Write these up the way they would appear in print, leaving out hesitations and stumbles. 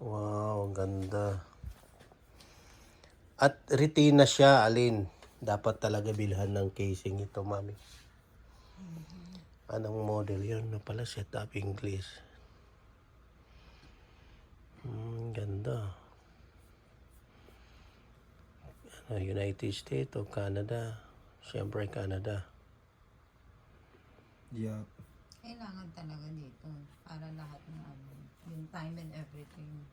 Wow, ang ganda. At retina siya, alin. Dapat talaga bilhan ng casing ito, mami. Anong model yun? Na pala, set up English. Ganda. United States o Canada. Siyempre, Canada. Yeah. Kailangan talaga dito para lahat ng yung time and everything.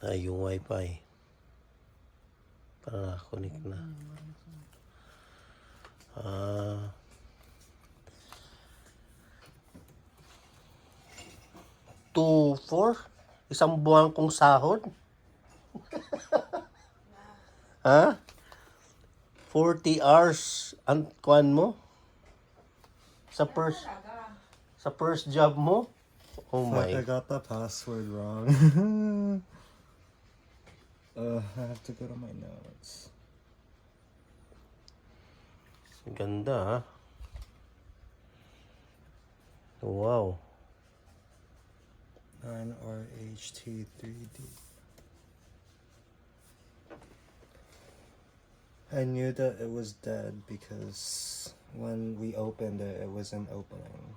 Yung wifi. Para connect na. 2-4? Isang buwan kong sahod? Ha? 40 hours ang kuan mo? Sa first job mo? Oh Fuck, I my. got the password wrong. I have to go to my notes. Ganda, ha? Wow. 9RHT3D. I knew that it was dead because when we opened it, it wasn't opening.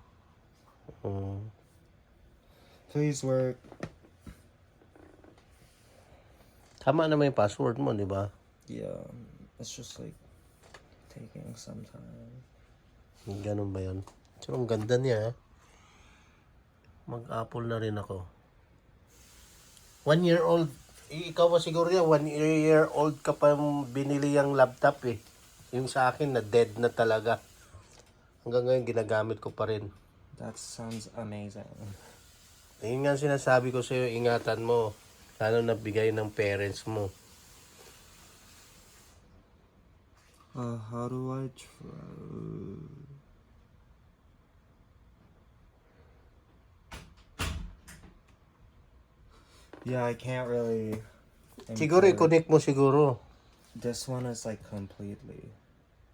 Please work. Tama naman yung password mo, di ba? Yeah, it's just like taking some time. Ganun ba yun? So, ang ganda niya, ha? Mag-Apple na rin ako. 1 year old. Ikaw ba siguro yan? 1 year old ka pa binili yung laptop eh. Yung sa akin na dead na talaga. Hanggang ngayon ginagamit ko pa rin. That sounds amazing. Yun nga sinasabi ko sa'yo, ingatan mo. Lalo na bigay ng parents mo. How do I try? Yeah, I can't really. Siguro i-connect mo siguro. This one is like completely.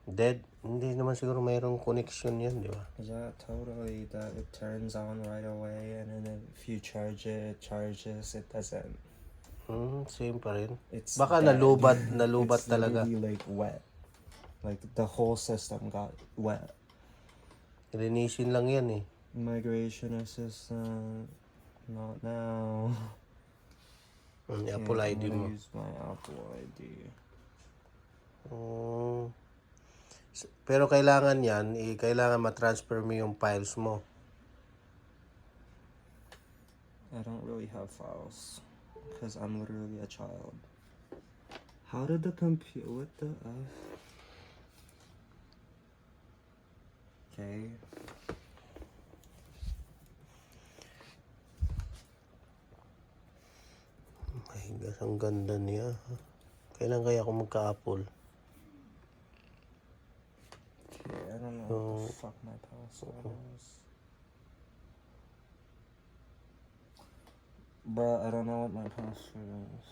Dead? Hindi naman siguro mayroong connection yan, di ba? Yeah, totally. That it turns on right away, and then if you charge it, it charges. It doesn't. Same pa rin. It's Baka dead. nalubat It's talaga. literally like wet. Like the whole system got wet. Linisin lang yan eh. Migration assistant. Not now. Apple Okay, ID I'm mo. gonna use my Apple ID. Pero kailangan yan, kailangan matransfer mo yung files mo. I don't really have files because I'm literally a child. How did the computer? What the f? Okay. Ay, ang ganda niya. Kailan kaya ako magka-Apple? Okay, I don't know what the fuck my password is. Bruh, I don't know what my password is.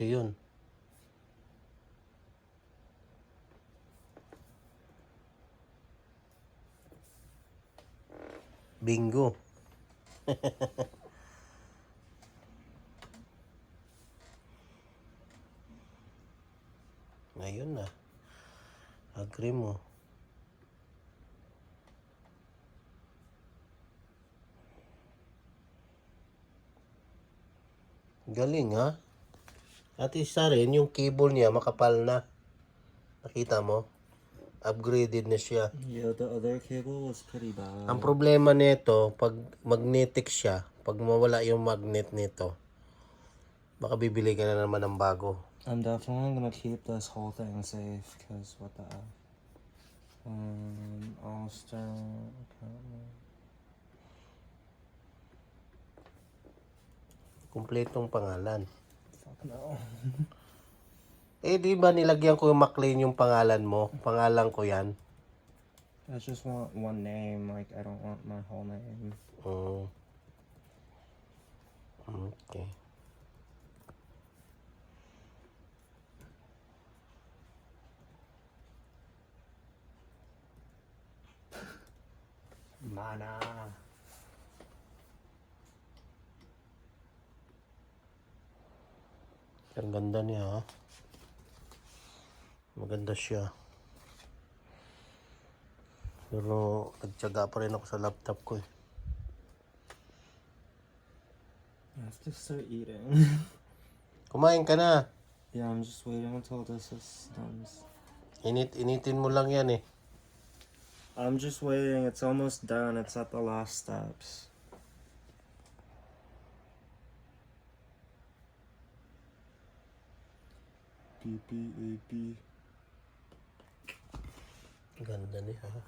Ayun. Bingo. Ayun na. Agree mo. Galing ha. At isa rin, yung cable niya makapal na. Nakita mo? Upgraded na siya. Yeah, the other cable was pretty bad. Ang problema nito, pag magnetic siya, pag mawala yung magnet nito, baka bibili ka na naman ng bago. I'm definitely gonna keep this whole thing safe, cause what the f. Austin. Okay. Kumpletong pangalan. Fuck no. Eh, di ba nilagyan ko yung McLean yung pangalan mo? Pangalan ko yan. I just want one name. Like, I don't want my whole name. Mm. Okay. Mana. Ang ganda niya, ha? Maganda siya. Pero, nagtyaga pa rin ako sa laptop ko, eh. I have to start eating. Kumain ka na. Yeah, I'm just waiting until this is done. Initin mo lang yan, eh. I'm just waiting. It's almost done. It's at the last steps. PP, AP. Ganda niya, ha?